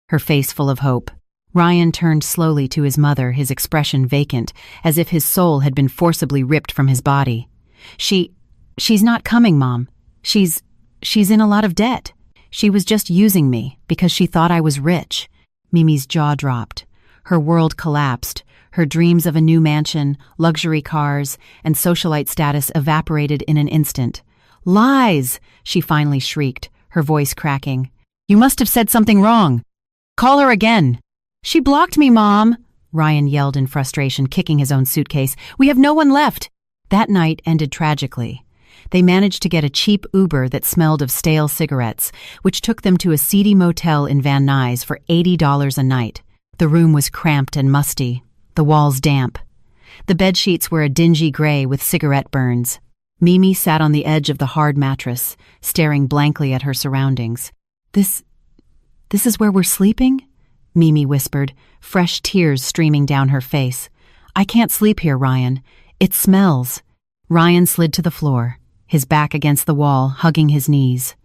[SPEAKER 1] her face full of hope. Ryan turned slowly to his mother, his expression vacant, as if his soul had been forcibly ripped from his body. She's not coming, Mom. She's in a lot of debt. She was just using me because she thought I was rich." Mimi's jaw dropped. Her world collapsed. Her dreams of a new mansion, luxury cars, and socialite status evaporated in an instant. "Lies!" she finally shrieked, her voice cracking. "You must have said something wrong. Call her again." "She blocked me, Mom," Ryan yelled in frustration, kicking his own suitcase. "We have no one left." That night ended tragically. They managed to get a cheap Uber that smelled of stale cigarettes, which took them to a seedy motel in Van Nuys for $80 a night. The room was cramped and musty, the walls damp. The bedsheets were a dingy gray with cigarette burns. Mimi sat on the edge of the hard mattress, staring blankly at her surroundings. This is where we're sleeping?" Mimi whispered, fresh tears streaming down her face. "I can't sleep here, Ryan. It smells." Ryan slid to the floor, his back against the wall, hugging his knees.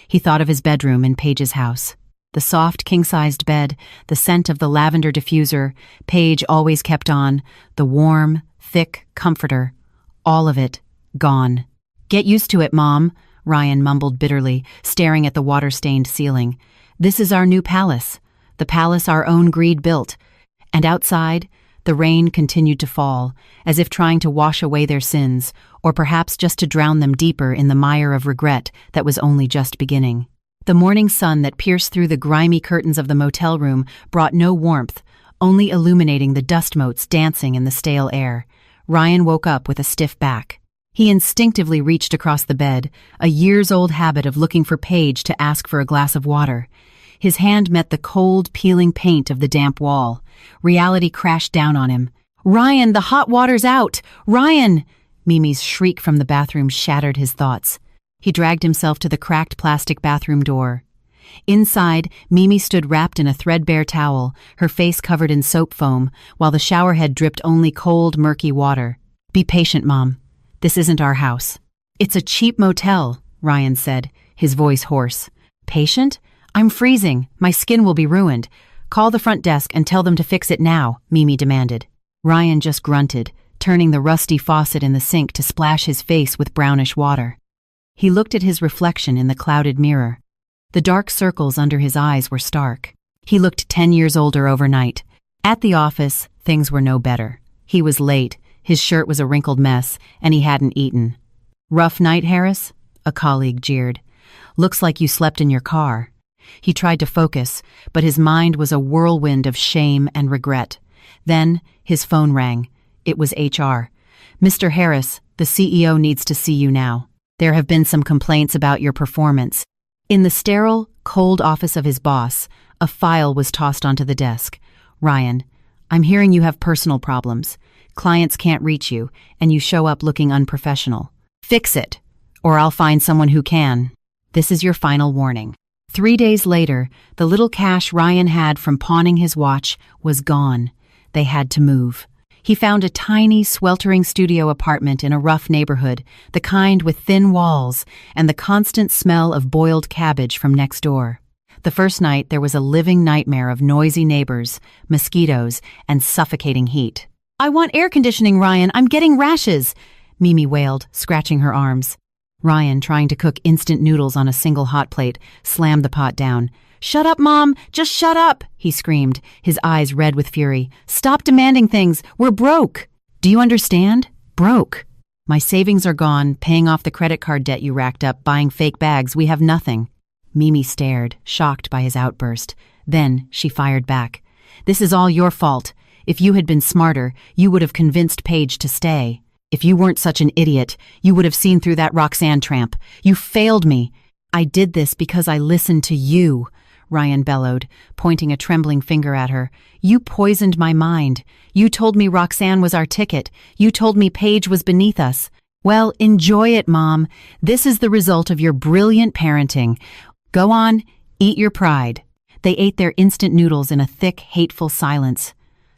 [SPEAKER 1] He thought of his bedroom in Paige's house. The soft, king-sized bed, the scent of the lavender diffuser Paige always kept on, the warm, thick comforter, all of it gone. "Get used to it, Mom," Ryan mumbled bitterly, staring at the water-stained ceiling. "This is our new palace, the palace our own greed built. And outside, The rain continued to fall, as if trying to wash away their sins, or perhaps just to drown them deeper in the mire of regret that was only just beginning. The morning sun that pierced through the grimy curtains of the motel room brought no warmth, only illuminating the dust motes dancing in the stale air. Ryan woke up with a stiff back. He instinctively reached across the bed, a years-old habit of looking for Paige to ask for a glass of water. His hand met the cold, peeling paint of the damp wall. Reality crashed down on him. "Ryan, the hot water's out! Ryan!" Mimi's shriek from the bathroom shattered his thoughts. He dragged himself to the cracked plastic bathroom door. Inside, Mimi stood wrapped in a threadbare towel, her face covered in soap foam, while the showerhead dripped only cold, murky water. "Be patient, Mom. This isn't our house." "It's a cheap motel," Ryan said, his voice hoarse. "Patient? I'm freezing. My skin will be ruined. Call the front desk and tell them to fix it now," Mimi demanded. Ryan just grunted, turning the rusty faucet in the sink to splash his face with brownish water. He looked at his reflection in the clouded mirror. The dark circles under his eyes were stark. He looked 10 years older overnight. At the office, things were no better. He was late, his shirt was a wrinkled mess, and he hadn't eaten. "Rough night, Harris?" a colleague jeered. "Looks like you slept in your car." He tried to focus, but his mind was a whirlwind of shame and regret. Then, his phone rang. It was HR. "Mr. Harris, the CEO needs to see you now. There have been some complaints about your performance." In the sterile, cold office of his boss, a file was tossed onto the desk. "Ryan, I'm hearing you have personal problems. Clients can't reach you, and you show up looking unprofessional. Fix it, or I'll find someone who can. This is your final warning." 3 days later, the little cash Ryan had from pawning his watch was gone. They had to move. He found a tiny, sweltering studio apartment in a rough neighborhood, the kind with thin walls and the constant smell of boiled cabbage from next door. The first night, there was a living nightmare of noisy neighbors, mosquitoes, and suffocating heat. "I want air conditioning, Ryan. I'm getting rashes," Mimi wailed, scratching her arms. Ryan, trying to cook instant noodles on a single hot plate, slammed the pot down. "Shut up, Mom! Just shut up!" he screamed, his eyes red with fury. "Stop demanding things! We're broke! Do you understand? Broke! My savings are gone, paying off the credit card debt you racked up, buying fake bags. We have nothing." Mimi stared, shocked by his outburst. Then she fired back. "This is all your fault. If you had been smarter, you would have convinced Paige to stay. If you weren't such an idiot, you would have seen through that Roxanne tramp. You failed me. I did this because I listened to you," Ryan bellowed, pointing a trembling finger at her. "You poisoned my mind. You told me Roxanne was our ticket. You told me Paige was beneath us. Well, enjoy it, Mom. This is the result of your brilliant parenting. Go on, eat your pride." They ate their instant noodles in a thick, hateful silence.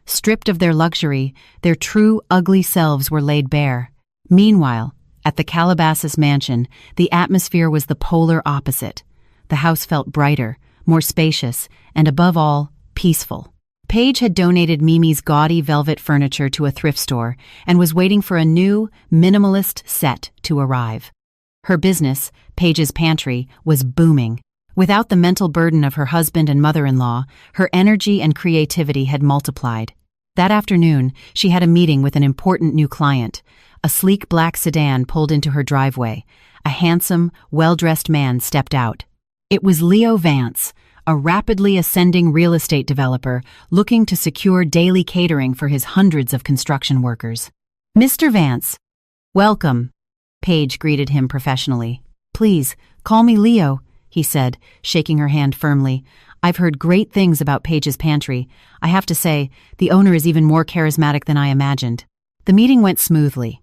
[SPEAKER 1] Stripped of their luxury, their true, ugly selves were laid bare. Meanwhile, at the Calabasas mansion, the atmosphere was the polar opposite. The house felt brighter, more spacious, and above all, peaceful. Paige had donated Mimi's gaudy velvet furniture to a thrift store and was waiting for a new, minimalist set to arrive. Her business, Paige's Pantry, was booming. Without the mental burden of her husband and mother-in-law, her energy and creativity had multiplied. That afternoon, she had a meeting with an important new client. A sleek black sedan pulled into her driveway. A handsome, well-dressed man stepped out. It was Leo Vance, a rapidly ascending real estate developer looking to secure daily catering for his hundreds of construction workers. "Mr. Vance." "Welcome," Paige greeted him professionally. "Please, call me Leo," he said, shaking her hand firmly. "I've heard great things about Paige's Pantry. I have to say, the owner is even more charismatic than I imagined." The meeting went smoothly.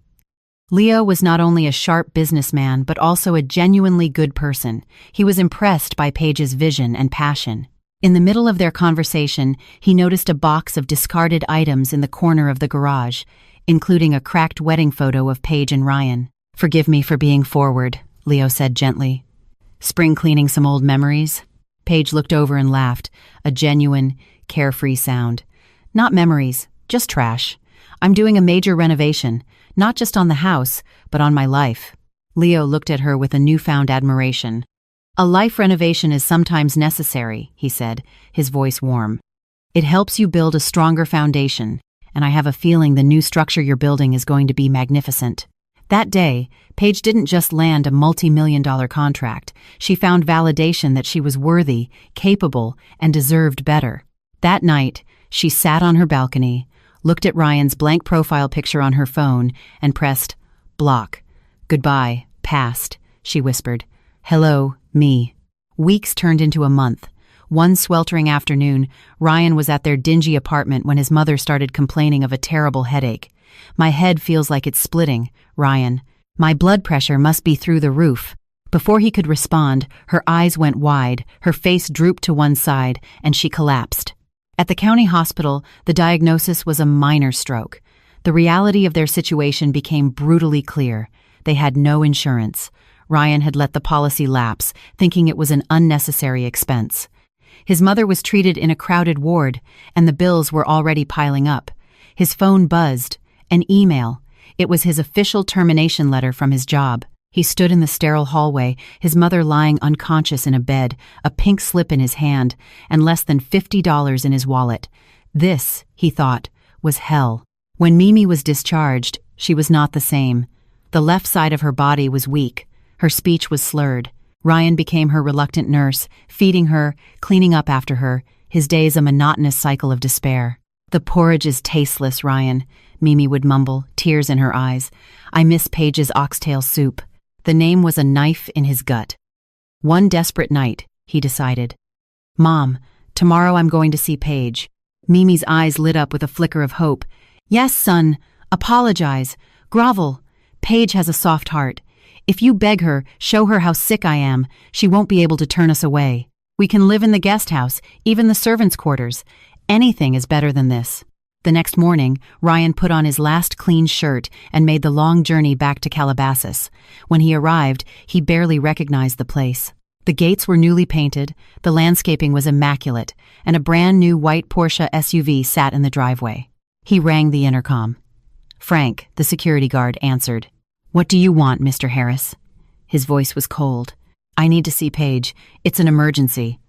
[SPEAKER 1] Leo was not only a sharp businessman, but also a genuinely good person. He was impressed by Paige's vision and passion. In the middle of their conversation, he noticed a box of discarded items in the corner of the garage, including a cracked wedding photo of Paige and Ryan. "Forgive me for being forward," Leo said gently. "Spring cleaning some old memories?" Paige looked over and laughed, a genuine, carefree sound. "Not memories, just trash. I'm doing a major renovation, not just on the house, but on my life." Leo looked at her with a newfound admiration. "A life renovation is sometimes necessary," he said, his voice warm. "It helps you build a stronger foundation, and I have a feeling the new structure you're building is going to be magnificent." That day, Paige didn't just land a multi-million-dollar contract. She found validation that she was worthy, capable, and deserved better. That night, she sat on her balcony, looked at Ryan's blank profile picture on her phone, and pressed block. "Goodbye, past," she whispered. "Hello, me." Weeks turned into a month. One sweltering afternoon, Ryan was at their dingy apartment when his mother started complaining of a terrible headache. "My head feels like it's splitting, Ryan. My blood pressure must be through the roof." Before he could respond, her eyes went wide, her face drooped to one side, and she collapsed. At the county hospital, the diagnosis was a minor stroke. The reality of their situation became brutally clear. They had no insurance. Ryan had let the policy lapse, thinking it was an unnecessary expense. His mother was treated in a crowded ward, and the bills were already piling up. His phone buzzed. An email. It was his official termination letter from his job. He stood in the sterile hallway, his mother lying unconscious in a bed, a pink slip in his hand, and less than $50 in his wallet. This, he thought, was hell. When Mimi was discharged, she was not the same. The left side of her body was weak. Her speech was slurred. Ryan became her reluctant nurse, feeding her, cleaning up after her, his days a monotonous cycle of despair. "The porridge is tasteless, Ryan," Mimi would mumble, tears in her eyes. "I miss Paige's oxtail soup." The name was a knife in his gut. One desperate night, he decided. "Mom, tomorrow I'm going to see Paige." Mimi's eyes lit up with a flicker of hope. "Yes, son, apologize, grovel. Paige has a soft heart. If you beg her, show her how sick I am, she won't be able to turn us away. We can live in the guest house, even the servants' quarters. Anything is better than this." The next morning, Ryan put on his last clean shirt and made the long journey back to Calabasas. When he arrived, he barely recognized the place. The gates were newly painted, the landscaping was immaculate, and a brand new white Porsche SUV sat in the driveway. He rang the intercom. Frank, the security guard, answered. "What do you want, Mr. Harris?" His voice was cold. "I need to see Paige. It's an emergency."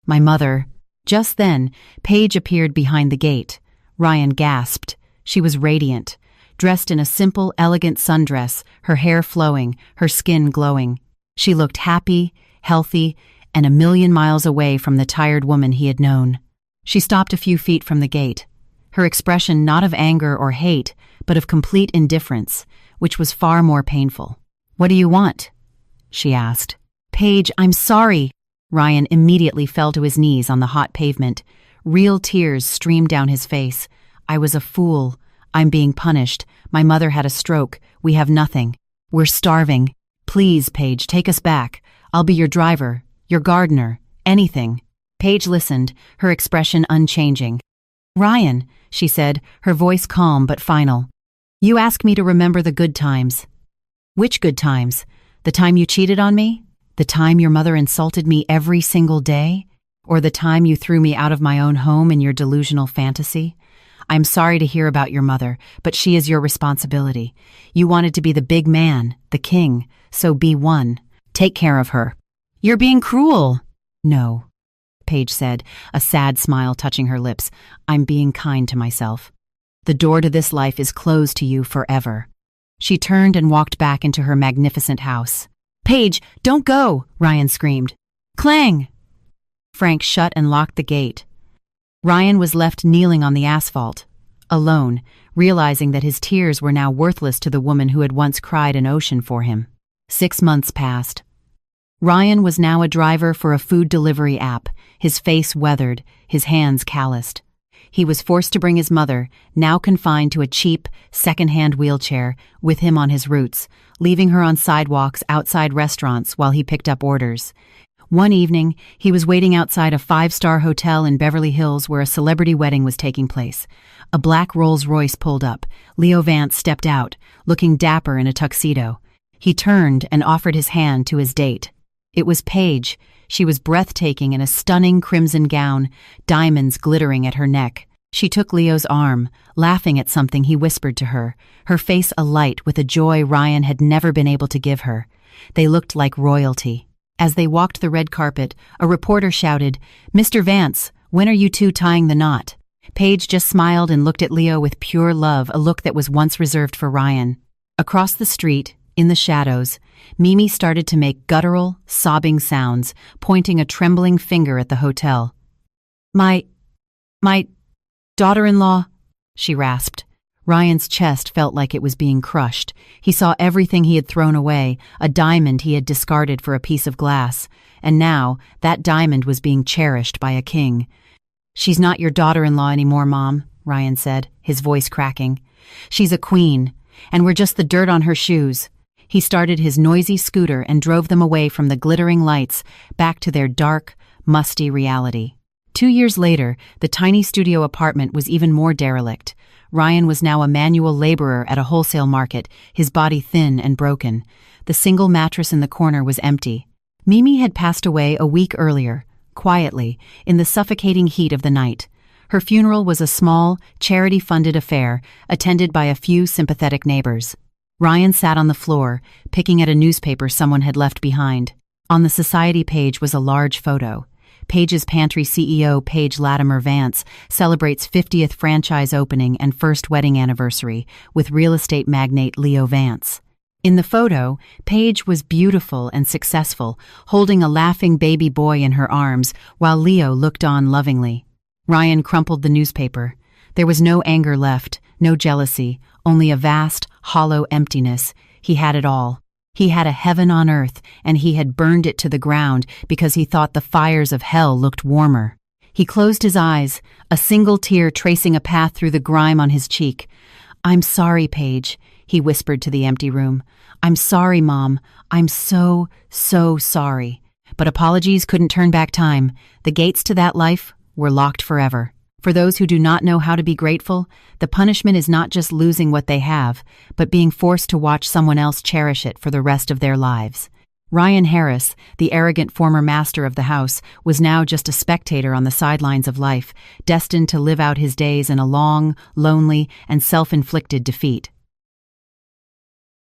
[SPEAKER 1] "My mother." Just then, Paige appeared behind the gate. Ryan gasped. She was radiant, dressed in a simple, elegant sundress, her hair flowing, her skin glowing. She looked happy, healthy, and a million miles away from the tired woman he had known. She stopped a few feet from the gate, her expression not of anger or hate, but of complete indifference, which was far more painful. "What do you want?" she asked. "Paige, I'm sorry." Ryan immediately fell to his knees on the hot pavement. Real tears streamed down his face. "I was a fool. I'm being punished. My mother had a stroke. We have nothing. We're starving. Please, Paige, take us back. I'll be your driver, your gardener, anything." Paige listened, her expression unchanging. "Ryan," she said, her voice calm but final. "You ask me to remember the good times." "Which good times? The time you cheated on me? The time your mother insulted me every single day? Or the time you threw me out of my own home in your delusional fantasy? I'm sorry to hear about your mother, but she is your responsibility. You wanted to be the big man, the king, so be one. Take care of her." "You're being cruel." "No," Paige said, a sad smile touching her lips. "I'm being kind to myself. The door to this life is closed to you forever." She turned and walked back into her magnificent house. "Paige, don't go!" Ryan screamed. Clang! Frank shut and locked the gate. Ryan was left kneeling on the asphalt, alone, realizing that his tears were now worthless to the woman who had once cried an ocean for him. 6 months passed. Ryan was now a driver for a food delivery app, his face weathered, his hands calloused. He was forced to bring his mother, now confined to a cheap, second-hand wheelchair, with him on his routes, leaving her on sidewalks outside restaurants while he picked up orders. One evening, he was waiting outside a 5-star hotel in Beverly Hills where a celebrity wedding was taking place. A black Rolls-Royce pulled up. Leo Vance stepped out, looking dapper in a tuxedo. He turned and offered his hand to his date. It was Paige. She was breathtaking in a stunning crimson gown, diamonds glittering at her neck. She took Leo's arm, laughing at something he whispered to her, her face alight with a joy Ryan had never been able to give her. They looked like royalty. As they walked the red carpet, a reporter shouted, "Mr. Vance, when are you two tying the knot?" Paige just smiled and looked at Leo with pure love, a look that was once reserved for Ryan. Across the street, in the shadows, Mimi started to make guttural, sobbing sounds, pointing a trembling finger at the hotel. My daughter-in-law, she rasped. Ryan's chest felt like it was being crushed. He saw everything he had thrown away, a diamond he had discarded for a piece of glass, and now that diamond was being cherished by a king. "She's not your daughter-in-law anymore, Mom," Ryan said, his voice cracking. "She's a queen, and we're just the dirt on her shoes." He started his noisy scooter and drove them away from the glittering lights, back to their dark, musty reality. 2 years later, the tiny studio apartment was even more derelict. Ryan was now a manual laborer at a wholesale market, his body thin and broken. The single mattress in the corner was empty. Mimi had passed away a week earlier, quietly, in the suffocating heat of the night. Her funeral was a small, charity-funded affair, attended by a few sympathetic neighbors. Ryan sat on the floor, picking at a newspaper someone had left behind. On the society page was a large photo. Paige's Pantry CEO, Paige Latimer Vance, celebrates 50th franchise opening and first wedding anniversary with real estate magnate Leo Vance. In the photo, Paige was beautiful and successful, holding a laughing baby boy in her arms, while Leo looked on lovingly. Ryan crumpled the newspaper. There was no anger left, no jealousy, only a vast, hollow emptiness. He had it all. He had a heaven on earth, and he had burned it to the ground because he thought the fires of hell looked warmer. He closed his eyes, a single tear tracing a path through the grime on his cheek. "I'm sorry, Paige," he whispered to the empty room. "I'm sorry, Mom. I'm so sorry." But apologies couldn't turn back time. The gates to that life were locked forever. For those who do not know how to be grateful, the punishment is not just losing what they have, but being forced to watch someone else cherish it for the rest of their lives. Ryan Harris, the arrogant former master of the house, was now just a spectator on the sidelines of life, destined to live out his days in a long, lonely, and self-inflicted defeat.